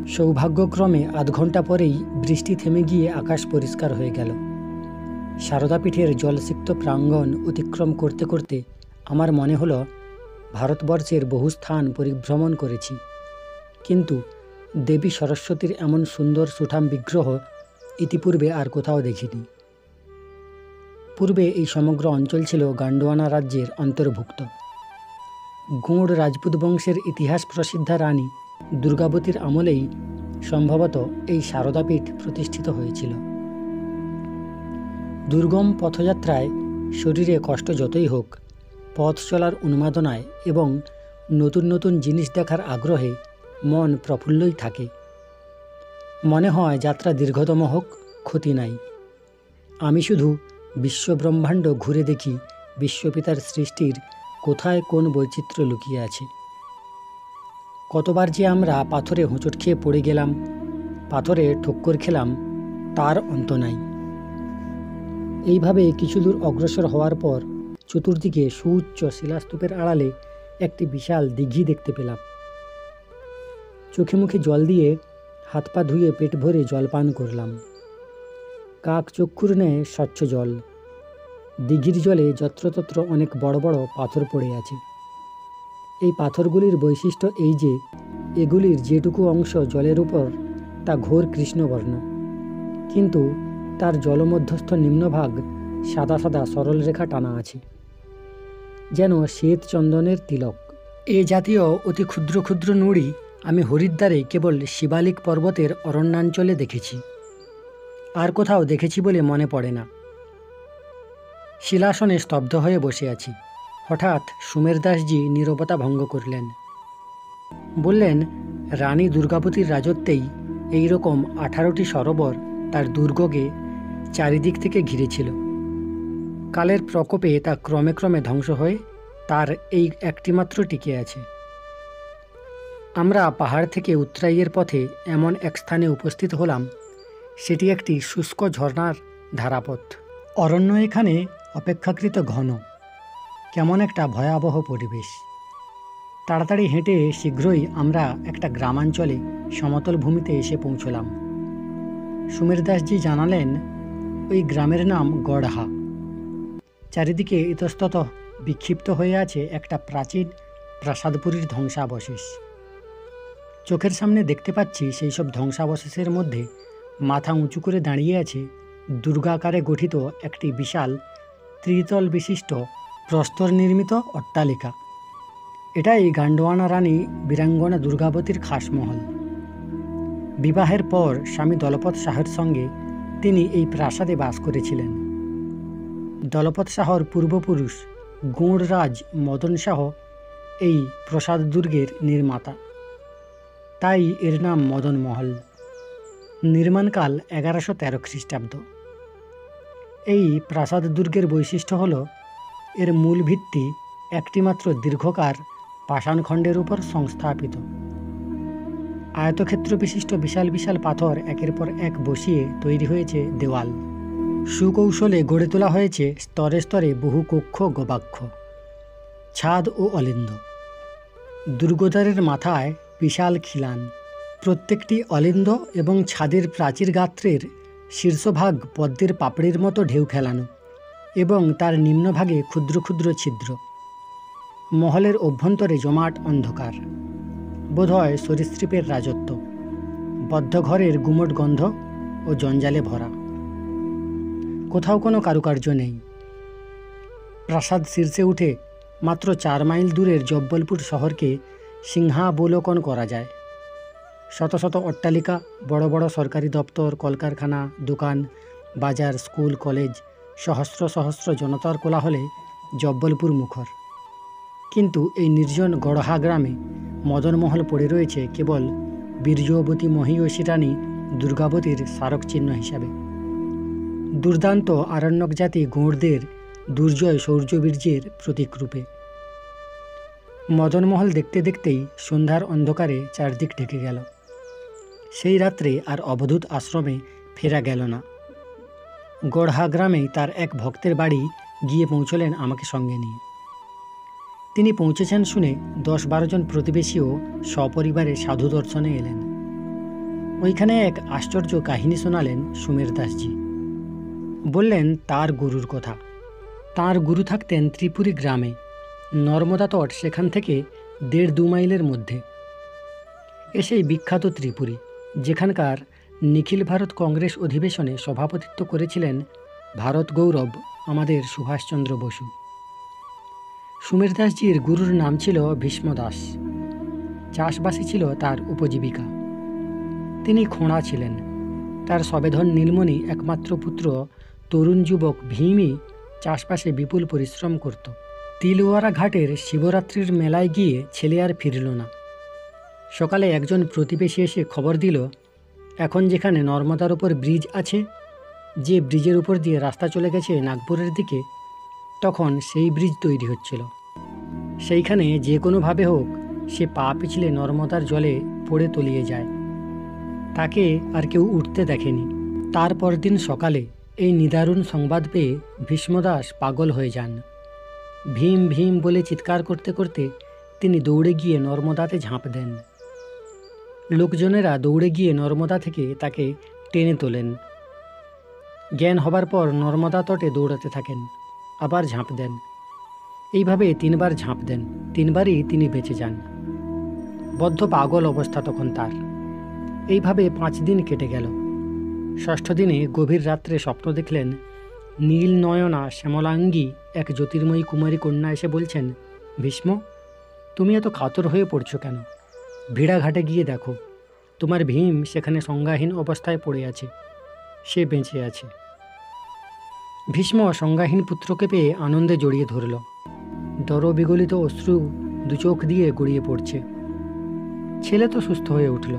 সৌভাগ্যক্রমে আধ ঘন্টা পরেই বৃষ্টি থেমে গিয়ে আকাশ পরিষ্কার হয়ে গেল। সারদাপীঠের জলসিক্ত প্রাঙ্গণ অতিক্রম করতে করতে আমার মনে হলো ভারতবর্ষের বহু স্থান পরিভ্রমণ করেছি, কিন্তু দেবী সরস্বতীর এমন সুন্দর সুঠাম বিগ্রহ ইতিপূর্বে আর কোথাও দেখিনি। পূর্বে এই সমগ্র অঞ্চল ছিল গান্ডোয়ানা রাজ্যের অন্তর্ভুক্ত। গৌড় রাজপুত বংশের ইতিহাস প্রসিদ্ধা রানী দুর্গাবতীর আমলেই সম্ভবত এই সারদাপীঠ প্রতিষ্ঠিত হয়েছিল। দুর্গম পথযাত্রায় শরীরে কষ্ট যতই হোক, পথ চলার উন্মাদনায় এবং নতুন নতুন জিনিস দেখার আগ্রহে মন প্রফুল্লই থাকে। মনে হয় যাত্রা দীর্ঘতম হোক, ক্ষতি নাই। আমি শুধু বিশ্বব্রহ্মাণ্ড ঘুরে দেখি বিশ্বপিতার সৃষ্টির কোথায় কোন বৈচিত্র্য লুকিয়ে আছে। কতবার যে আমরা পাথরে হোঁচট খেয়ে পড়ে গেলাম, পাথরে ঠক্কর খেলাম, তার অন্ত নাই। এইভাবে কিছু দূর অগ্রসর হওয়ার পর চতুর্দিকে সুউচ্চ শিলাস্তূপের আড়ালে একটি বিশাল দিঘি দেখতে পেলাম। চোখে মুখে জল দিয়ে হাত পা ধুয়ে পেট ভরে জল পান করলাম। কাক চক্ষুর ন্যায় স্বচ্ছ জল। দিঘির জলে যত্রতত্র অনেক বড় বড় পাথর পড়ে আছে। এই পাথরগুলির বৈশিষ্ট্য এই যে এগুলির যেটুকু অংশ জলের উপর তা ঘোর কৃষ্ণবর্ণ, কিন্তু তার জলমধ্যস্থ নিম্নভাগ সাদা সাদা সরল রেখা টানা আছে, যেন শ্বেত চন্দনের তিলক। এ জাতীয় অতি ক্ষুদ্র ক্ষুদ্র নুড়ি আমি হরিদ্বারে কেবল শিবালিক পর্বতের অরণ্যাঞ্চলে দেখেছি, আর কোথাও দেখেছি বলে মনে পড়ে না। শিলাসনে স্তব্ধ হয়ে বসে আছি। হঠাৎ সুমেরদাসজি নীরবতা ভঙ্গ করলেন। বললেন, রানী দুর্গাবতীর রাজত্বেই এই রকম 18টি সরোবর তার দুর্গকে চারিদিক থেকে ঘিরেছিল। কালের প্রকোপে তা ক্রমে ক্রমে ধ্বংস হয়ে তার এই একটিমাত্র টিকে আছে। আমরা পাহাড় থেকে উত্তরাইয়ের পথে এমন এক স্থানে উপস্থিত হলাম, সেটি একটি শুষ্ক ঝর্ণার ধারাপথ। অরণ্য এখানে অপেক্ষাকৃত ঘন, কেমন একটা ভয়াবহ পরিবেশ। তাড়াতাড়ি হেঁটে শীঘ্রই আমরা একটা গ্রামাঞ্চলে সমতল ভূমিতে এসে পৌঁছলাম। সুমেরদাসজি জানালেন, ওই গ্রামের নাম গড়হা। চারিদিকে ইতস্তত বিক্ষিপ্ত হয়ে আছে একটা প্রাচীন প্রাসাদপুরীর ধ্বংসাবশেষ। চোখের সামনে দেখতে পাচ্ছি সেই সব ধ্বংসাবশেষের মধ্যে মাথা উঁচু করে দাঁড়িয়ে আছে দুর্গাকারে গঠিত একটি বিশাল ত্রিতল বিশিষ্ট প্রস্তর নির্মিত অট্টালিকা। এটাই গান্ডোয়ানা রানী বীরাঙ্গনা দুর্গাবতীর খাসমহল। বিবাহের পর স্বামী দলপত শাহের সঙ্গে তিনি এই প্রাসাদে বাস করেছিলেন। দলপত শাহর পূর্বপুরুষ গৌড় রাজ মদন শাহ এই প্রসাদ দুর্গের নির্মাতা, তাই এর নাম মদন মহল। নির্মাণকাল 1113 খ্রিস্টাব্দ। এই প্রাসাদ দুর্গের বৈশিষ্ট্য হল এর মূল ভিত্তি একটিমাত্র দীর্ঘকার পাষাণখণ্ডের উপর সংস্থাপিত। আয়তক্ষেত্র বিশিষ্ট বিশাল বিশাল পাথর একের পর এক বসিয়ে তৈরি হয়েছে দেওয়াল। সুকৌশলে গড়ে তোলা হয়েছে স্তরে স্তরে বহু কক্ষ গবাক্ষ, ছাদ ও অলিন্দ। দুর্গদ্বারের মাথায় বিশাল খিলান। প্রত্যেকটি অলিন্দ এবং ছাদের প্রাচীর গাত্রের শীর্ষভাগ পদ্মের পাপড়ির মতো ঢেউ খেলানো এবং তার নিম্নভাগে ক্ষুদ্র ক্ষুদ্র ছিদ্র। মহলের অভ্যন্তরে জমাট অন্ধকার, বোধহয় সরীসৃপের রাজত্ব। বদ্ধ ঘরের গুমট গন্ধ ও জঞ্জালে ভরা। কোথাও কোনো কারুকার্য নেই। প্রাসাদ শীর্ষে উঠে মাত্র 4 মাইল দূরের জব্বলপুর শহরকে সিংহাবলোকন করা যায়। শত শত অট্টালিকা, বড় বড় সরকারি দপ্তর, কলকারখানা, দোকান, বাজার, স্কুল, কলেজ, সহস্র সহস্র জনতার কোলাহলে জব্বলপুর মুখর। কিন্তু এই নির্জন গড়হা গ্রামে মদনমহল পড়ে রয়েছে কেবল বীর্যবতী মহীয়সী রানী দুর্গাবতীর স্মারক চিহ্ন হিসাবে। দুর্দান্ত আরণ্যক জাতি গৌড়দের দুর্জয় শৌর্যবীর্যের প্রতীকরূপে। মদনমহল দেখতে দেখতেই সন্ধ্যার অন্ধকারে চারদিক ঢেকে গেল। সেই রাত্রে আর অবধূত আশ্রমে ফেরা গেল না। গড়হা গ্রামেই তার এক ভক্তের বাড়ি গিয়ে পৌঁছলেন আমাকে সঙ্গে নিয়ে। তিনি পৌঁছেছেন শুনে 10-12 জন প্রতিবেশীও সপরিবারে সাধু দর্শনে এলেন। ওইখানে এক আশ্চর্য কাহিনী শোনালেন সুমের দাসজি। বললেন তার গুরুর কথা। তার গুরু থাকতেন ত্রিপুরী গ্রামে, নর্মদা তট সেখান থেকে 1.5-2 মাইলের মধ্যে। সেই বিখ্যাত ত্রিপুরী, যেখানকার নিখিল ভারত কংগ্রেস অধিবেশনে সভাপতিত্ব করেছিলেন ভারত গৌরব আমাদের সুভাষচন্দ্র বসু। সুমের দাসজির গুরুর নাম ছিল ভীষ্ম দাস। চাষবাসই ছিল তার উপজীবিকা। তিনি খোঁড়া ছিলেন। তার সবেধন নীলমণি একমাত্র পুত্র তরুণ যুবক ভীমই চাষবাসে বিপুল পরিশ্রম করত। তিলওয়ারা ঘাটের শিবরাত্রির মেলায় গিয়ে ছেলে আর ফিরল না। সকালে একজন প্রতিবেশী এসে খবর দিল, এখন যেখানে নর্মদার উপর ব্রিজ আছে, যে ব্রিজের উপর দিয়ে রাস্তা চলে গেছে নাগপুরের দিকে, তখন সেই ব্রিজ তৈরি হচ্ছিল। সেইখানে যে কোনোভাবে হোক সে পা পিছলে নর্মদার জলে পড়ে তলিয়ে যায়। তাকে আর কেউ উঠতে দেখেনি। তারপর দিন সকালে এই নিদারুণ সংবাদ পেয়ে ভীষ্মদাস পাগল হয়ে যান। ভীম ভীম বলে চিৎকার করতে করতে তিনি দৌড়ে গিয়ে নর্মদাতে ঝাঁপ দেন। লোকজনেরা দৌড়ে গিয়ে নর্মদা থেকে তাকে টেনে তোলেন। জ্ঞান হবার পর নর্মদা তটে দৌড়াতে থাকেন, আবার ঝাঁপ দেন। এইভাবে 3 বার ঝাঁপ দেন। 3 বারই তিনি বেঁচে যান। বদ্ধ পাগল অবস্থা তখন তার। এইভাবে 5 দিন কেটে গেল। 6ষ্ঠ দিনে গভীর রাত্রে স্বপ্ন দেখলেন, নীল নয়না শ্যামলাঙ্গী এক জ্যোতির্ময়ী কুমারী কন্যা এসে বলছেন, ভীষ্ম, তুমি এত কাতর হয়ে পড়ছো কেন? ভিড়াঘাটে গিয়ে দেখো, তোমার ভীম সেখানে সংজ্ঞাহীন অবস্থায় পড়ে আছে, সে বেঁচে আছে। ভীষ্ম সংজ্ঞাহীন পুত্রকে পেয়ে আনন্দে জড়িয়ে ধরল। দরবিগলিত অশ্রু 2 চোখ দিয়ে গড়িয়ে পড়ছে। ছেলে তো সুস্থ হয়ে উঠল,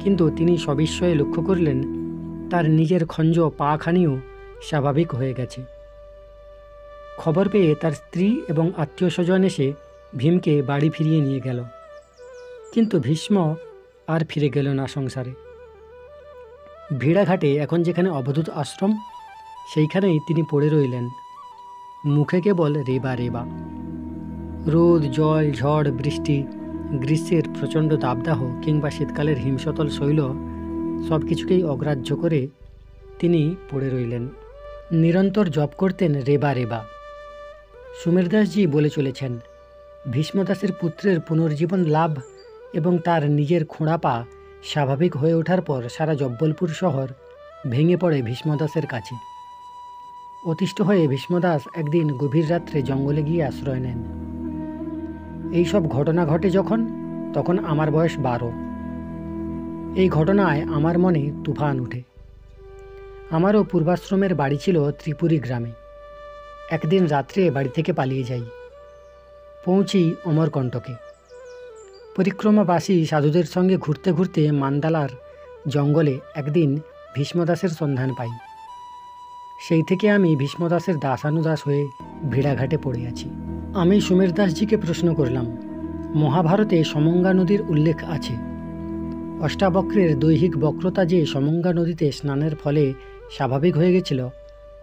কিন্তু তিনি সবিস্ময়ে লক্ষ্য করলেন তার নিজের খঞ্জ পাখানিও স্বাভাবিক হয়ে গেছে। খবর পেয়ে তার স্ত্রী এবং আত্মীয় স্বজন এসে ভীমকে বাড়ি ফিরিয়ে নিয়ে গেল। কিন্তু ভীষ্ম আর ফিরে গেল না সংসারে। ভিড়াঘাটে এখন যেখানে অবধূত আশ্রম, সেইখানেই তিনি পড়ে রইলেন। মুখে কেবল রেবা রেবা। রোদ, জল, ঝড়, বৃষ্টি, গ্রীষ্মের প্রচণ্ড দাবদাহ কিংবা শীতকালের হিমশীতল শৈল সব কিছুকেই অগ্রাহ্য করে তিনি পড়ে রইলেন। নিরন্তর জপ করতেন রেবা রেবা। সুমের দাসজি বলে চলেছেন, ভীষ্মদাসের পুত্রের পুনর্জীবন লাভ এবং তার নিজের খোঁড়া পা স্বাভাবিক হয়ে ওঠার পর সারা জব্বলপুর শহর ভেঙে পড়ে ভীষ্মদাসের কাছে। অতিষ্ঠ হয়ে ভীষ্মদাস একদিন গভীর রাত্রে জঙ্গলে গিয়ে আশ্রয় নেন। এইসব ঘটনা ঘটে তখন আমার বয়স 12। এই ঘটনায় আমার মনে তুফান উঠে। আমারও পূর্বাশ্রমের বাড়ি ছিল ত্রিপুরী গ্রামে। একদিন রাত্রে বাড়ি থেকে পালিয়ে যাই। পৌঁছি অমরকণ্টকে। পরিক্রমাবাসী সাধুদের সঙ্গে ঘুরতে ঘুরতে মান্দালার জঙ্গলে একদিন ভীষ্মদাসের সন্ধান পাই। সেই থেকে আমি ভীষ্মদাসের দাসানুদাস হয়ে ভিড়াঘাটে পড়ে আছি। আমি সুমের দাসজিকে প্রশ্ন করলাম, মহাভারতে সমঙ্গা নদীর উল্লেখ আছে। অষ্টাবক্রের দৈহিক বক্রতা যে সমঙ্গা নদীতে স্নানের ফলে স্বাভাবিক হয়ে গেছিল,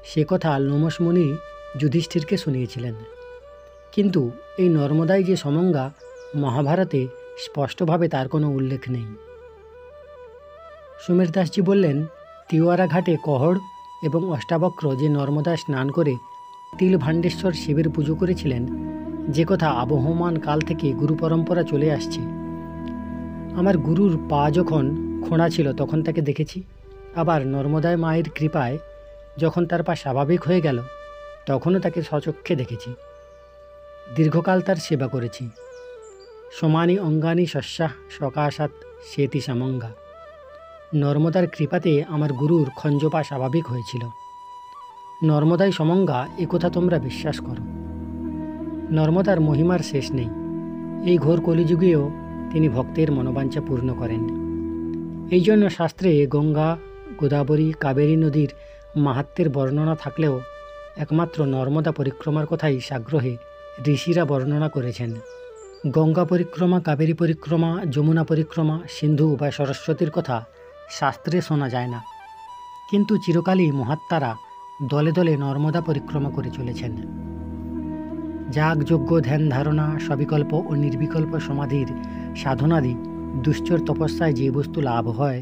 সে কথা লোমশ মুনি যুধিষ্ঠিরকে শুনিয়েছিলেন। কিন্তু এই নর্মদায় যে সমঙ্গা, মহাভারতে স্পষ্টভাবে তার কোনো উল্লেখ নেই। সুমের দাসজি বললেন, তিওয়ারা ঘাটে কহড় এবং অষ্টাবক্র যে নর্মদায় স্নান করে তিলভাণ্ডেশ্বর শিবের পুজো করেছিলেন, যে কথা আবহমান কাল থেকে গুরু পরম্পরা চলে আসছে। আমার গুরুর পা যখন খোঁড়া ছিল তখন তাকে দেখেছি, আবার নর্মদায় মায়ের কৃপায় যখন তার পা স্বাভাবিক হয়ে গেল তখনও তাকে স্বচক্ষে দেখেছি। দীর্ঘকাল তার সেবা করেছি। সমানি অঙ্গানি শস্যাঃ সকাশাৎ সেতি সমঙ্গা। নর্মদার কৃপাতে আমার গুরুর খঞ্জপা স্বাভাবিক হয়েছিল। নর্মদাই সমঙ্গা, একথা তোমরা বিশ্বাস করো। নর্মদার মহিমার শেষ নেই। এই ঘোর কলিযুগেও তিনি ভক্তের মনোবাঞ্ছা পূর্ণ করেন। এই জন্য শাস্ত্রে গঙ্গা, গোদাবরী, কাবেরী নদীর মাহাত্ম্যের বর্ণনা থাকলেও একমাত্র নর্মদা পরিক্রমার কথাই সাগ্রহে ঋষিরা বর্ণনা করেছেন। গঙ্গা পরিক্রমা, কাবেরী পরিক্রমা, যমুনা পরিক্রমা, সিন্ধু বা সরস্বতীর কথা শাস্ত্রে শোনা যায় না, কিন্তু চিরকালই মহাত্মারা দলে দলে নর্মদা পরিক্রমা করে চলেছেন। যাগযজ্ঞ, ধ্যান ধারণা, সবিকল্প ও নির্বিকল্প সমাধির সাধনাদি দুশ্চর তপস্যায় যে বস্তু লাভ হয়,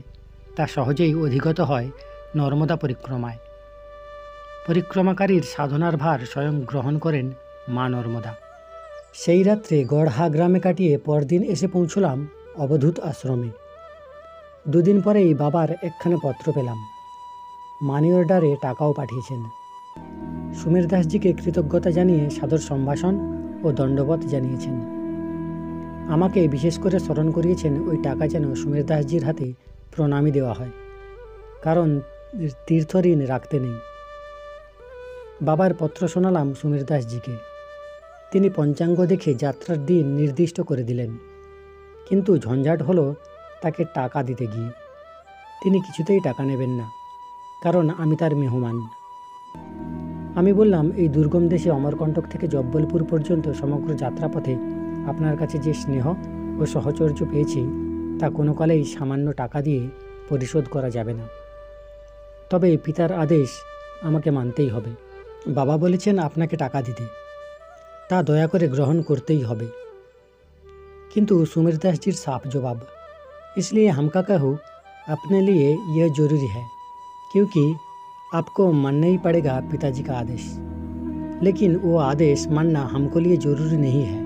তা সহজেই অধিগত হয় নর্মদা পরিক্রমায়। পরিক্রমাকারীর সাধনার ভার স্বয়ং গ্রহণ করেন মা নর্মদা। সেই রাত্রে গড়হা গ্রামে কাটিয়ে পরদিন এসে পৌঁছলাম অবধূত আশ্রমে। দুদিন পরেই বাবার একখানা পত্র পেলাম। মানি অর্ডারে টাকাও পাঠিয়েছেন। সুমের দাসজিকে কৃতজ্ঞতা জানিয়ে সাদর সম্ভাষণ ও দণ্ডবত জানিয়েছেন। আমাকে বিশেষ করে স্মরণ করিয়েছেন ওই টাকা যেন সুমের দাসজির হাতে প্রণামী দেওয়া হয়, কারণ তীর্থঋণ রাখতে নেই। বাবার পত্র শোনালাম সুমের দাসজিকে। তিনি পঞ্চাঙ্গ দেখে যাত্রার দিন নির্দিষ্ট করে দিলেন, কিন্তু ঝঞ্ঝাট হলো তাকে টাকা দিতে গিয়ে। তিনি কিছুতেই টাকা নেবেন না, কারণ আমি তার মেহমান। আমি বললাম, এই দুর্গম দেশে অমরকণ্টক থেকে জব্বলপুর পর্যন্ত সমগ্র যাত্রাপথে আপনার কাছে যে স্নেহ ও সহচর্য পেয়েছি, তা কোনো কালেই সামান্য টাকা দিয়ে পরিশোধ করা যাবে না। তবে পিতার আদেশ আমাকে মানতেই হবে। বাবা বলেছেন আপনাকে টাকা দিতে, তা দয়া করে গ্রহণ করতেই হবে। কিন্তু सुमेर दास जी साफ जवाब, इसलिए हम का कहूँ अपने लिए यह जरूरी है, क्योंकि आपको मानना ही पड़ेगा पिताजी का आदेश, लेकिन वो आदेश मानना हमको लिए जरूरी नहीं है।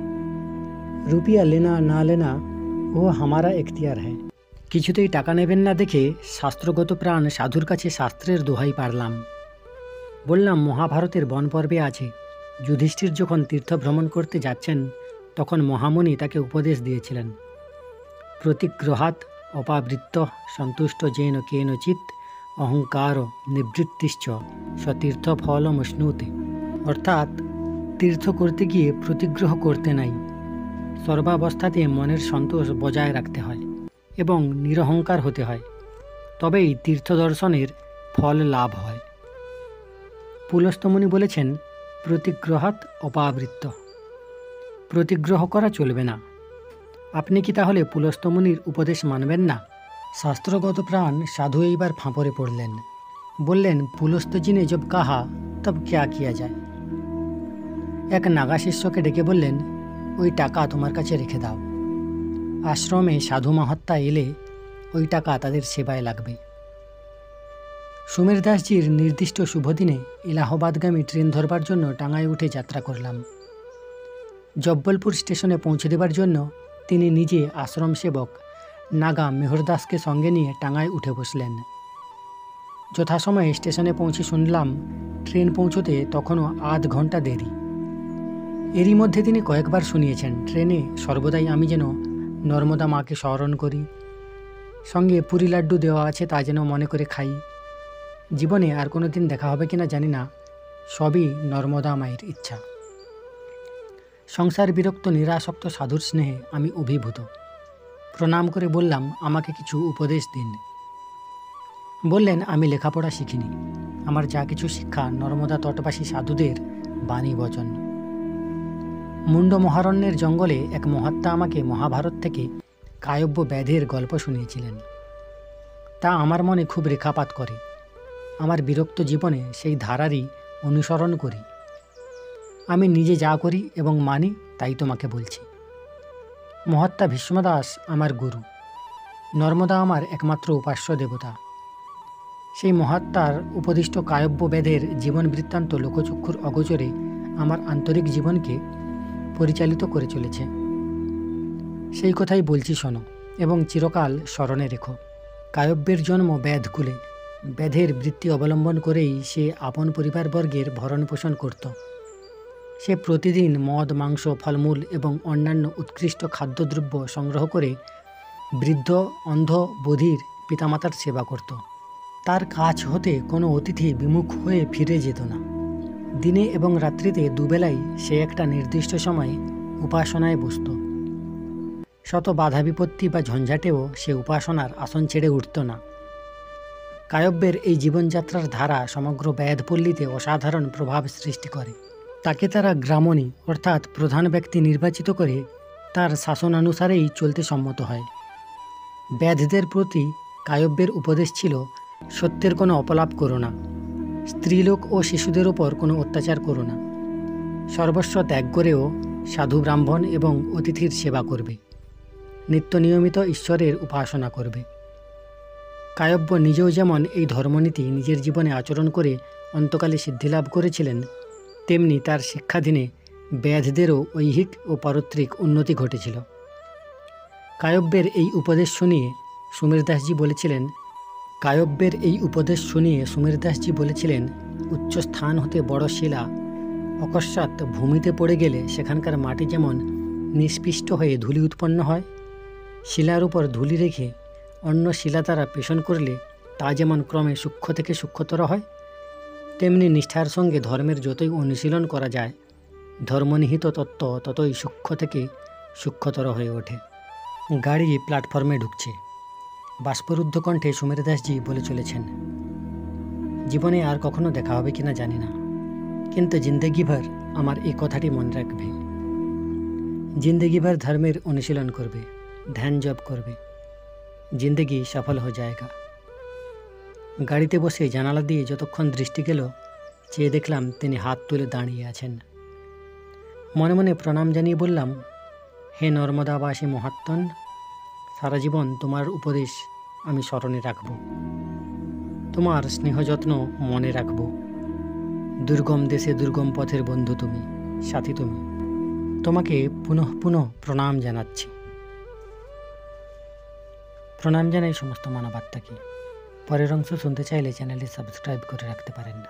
रुपया लेना ना लेना वो हमारा इख्तियार है। কিছুতেই টাকা নেবেন না দেখে শাস্ত্রগত প্রাণ সাধুর কাছে শাস্ত্রের দোহাই পারলাম। বললাম, মহাভারতের বন পর্বে আছে, যুধিষ্ঠির যখন তীর্থ ভ্রমণ করতে যাচ্ছেন তখন মহামুনি তাকে উপদেশ দিয়েছিলেন, প্রতিগ্রহাৎ অপাবৃত্ত সন্তুষ্ট যেন কেনচিৎ অহংকার নিবৃত্তিশ্চ স্বতীর্থ ফলমশ্নুতে। অর্থাৎ তীর্থ করতে গিয়ে প্রতিগ্রহ করতে নাই, সর্বাবস্থাতে মনের সন্তোষ বজায় রাখতে হয় এবং নিরহংকার হতে হয়, তবেই তীর্থ দর্শনের ফল লাভ হয়। পুলস্তমুনি বলেছেন, প্রতিগ্রহাৎ অপাবৃত্ত, প্রতিগ্রহ করা চলবে না। আপনি কি তাহলে পুলস্তমুনির উপদেশ মানবেন না? শাস্ত্রগত প্রাণ সাধু এইবার ফাঁপড়ে পড়লেন। বললেন, পুলস্তজি ने जब कहा तब क्या किया जाए। এক নাগা শিষ্যকে ডেকে বললেন, ওই টাকা তোমার কাছে রেখে দাও, আশ্রমে সাধু মহাত্মা এলে ওই টাকা তাদের সেবায় লাগবে। সুমের দাসজির নির্দিষ্ট শুভদিনে এলাহাবাদগামী ট্রেন ধরবার জন্য টাঙ্গায় উঠে যাত্রা করলাম। জব্বলপুর স্টেশনে পৌঁছে দেবার জন্য তিনি নিজে আশ্রম সেবক নাগা মেহরদাসকে সঙ্গে নিয়ে টাঙ্গায় উঠে বসলেন। যথাসময়ে স্টেশনে পৌঁছে শুনলাম ট্রেন পৌঁছতে তখনও আধ ঘন্টা দেরি। এরই মধ্যে তিনি কয়েকবার শুনিয়েছেন, ট্রেনে সর্বদাই আমি যেন নর্মদা মাকে স্মরণ করি, সঙ্গে পুরি লাড্ডু দেওয়া আছে তা যেন মনে করে খাই। জীবনে আর কোনো দিন দেখা হবে কিনা জানি না, সবই নর্মদা মায়ের ইচ্ছা। সংসার বিরক্ত নিরাসক্ত সাধুর স্নেহে আমি অভিভূত। প্রণাম করে বললাম, আমাকে কিছু উপদেশ দিন। বললেন, আমি লেখাপড়া শিখিনি, আমার যা কিছু শিক্ষা নর্মদা তটবাসী সাধুদের বাণী বচন। মুন্ড মহারণ্যের জঙ্গলে এক মহাত্মা আমাকে মহাভারত থেকে কায়ব্য ব্যাধের গল্প শুনিয়েছিলেন। তা আমার মনে খুব রেখাপাত করে। আমার বিরক্ত জীবনে সেই ধারারই অনুসরণ করি। আমি নিজে যা করি এবং মানি তাই তোমাকে বলছি। মহাত্মা ভীষ্মদাস আমার গুরু, নর্মদা আমার একমাত্র উপাস্য দেবতা। সেই মহাত্মার উপদিষ্ট কায়ব্য বেদের জীবন বৃত্তান্ত লোকচক্ষুর অগোচরে আমার আন্তরিক জীবনকে পরিচালিত করে চলেছে। সেই কথাই বলছি শোনো এবং চিরকাল স্মরণে রেখো। কায়ব্যের জন্ম বেদকুলে। বেদের বৃত্তি অবলম্বন করেই সে আপন পরিবারবর্গের ভরণ পোষণ করত। সে প্রতিদিন মদ, মাংস, ফলমূল এবং অন্যান্য উৎকৃষ্ট খাদ্যদ্রব্য সংগ্রহ করে বৃদ্ধ, অন্ধ, বধির পিতামাতার সেবা করত। তার কাছ হতে কোনো অতিথি বিমুখ হয়ে ফিরে যেত না। দিনে এবং রাত্রিতে দুবেলাই সে একটা নির্দিষ্ট সময়ে উপাসনায় বসত। শত বাধা বিপত্তি বা ঝঞ্ঝাটেও সে উপাসনার আসন ছেড়ে উঠত না। কায়ব্যের এই জীবনযাত্রার ধারা সমগ্র বেদপল্লীতে অসাধারণ প্রভাব সৃষ্টি করে। তাকে তারা গ্রামণী অর্থাৎ প্রধান ব্যক্তি নির্বাচিত করে তার শাসনানুসারেই চলতে সম্মত হয়। বেদদের প্রতি কায়ব্যের উপদেশ ছিল, সত্যের কোনো অপলাপ করো না, স্ত্রীলোক ও শিশুদের ওপর কোনো অত্যাচার করো না, সর্বস্ব ত্যাগ করেও সাধু, ব্রাহ্মণ এবং অতিথির সেবা করবে, নিত্য নিয়মিত ঈশ্বরের উপাসনা করবে। কায়ব্য নিজেও যেমন এই ধর্মনীতি নিজের জীবনে আচরণ করে অন্তকালে সিদ্ধিলাভ করেছিলেন, তেমনি তার শিক্ষাধীনে ব্যাধদেরও ঐহিক ও পারত্রিক উন্নতি ঘটেছিল। কায়ব্যের এই উপদেশ শুনিয়ে সুমের দাসজি বলেছিলেন, উচ্চ স্থান হতে বড় শিলা অকস্মাৎ ভূমিতে পড়ে গেলে সেখানকার মাটি যেমন নিষ্পিষ্ট হয়ে ধূলি উৎপন্ন হয়, শিলার উপর ধূলি রেখে অন্য শিলা দ্বারা পেষণ করলে তা যেমন ক্রমে সূক্ষ্ম থেকে সূক্ষ্মতর হয়, তেমনি নিষ্ঠার সঙ্গে ধর্মের যতই অনুশীলন করা যায়, ধর্মনিহিত তত্ত্ব ততই সূক্ষ্ম থেকে সূক্ষ্মতর হয়ে ওঠে। গাড়ি প্ল্যাটফর্মে ঢুকছে। বাষ্পরুদ্ধ কণ্ঠে সুমের দাসজি বলে চলেছেন, জীবনে আর কখনো দেখা হবে কিনা জানি না, কিন্তু জিন্দেগিভর আমার এই কথাটি মনে রাখবে। জিন্দেগিভর ধর্মের অনুশীলন করবে, ধ্যান জপ করবে, জিন্দেগি সফল হয়ে যায়গা। গাড়িতে বসে জানালা দিয়ে যতক্ষণ দৃষ্টি গেল, চেয়ে দেখলাম তিনি হাত তুলে দাঁড়িয়ে আছেন। মনে মনে প্রণাম জানিয়ে বললাম, হে নর্মদাবাসী মহাত্মন, সারা জীবন তোমার উপদেশ আমি স্মরণে রাখব, তোমার স্নেহযত্ন মনে রাখব। দুর্গম দেশে দুর্গম পথের বন্ধু তুমি, সাথী তুমি, তোমাকে পুনঃ পুনঃ প্রণাম জানাচ্ছি। প্রণাম জানাই সমস্ত মানবাত্মাকে। পরের অংশ শুনতে চাইলে চ্যানেলটি সাবস্ক্রাইব করে রাখতে পারেন না।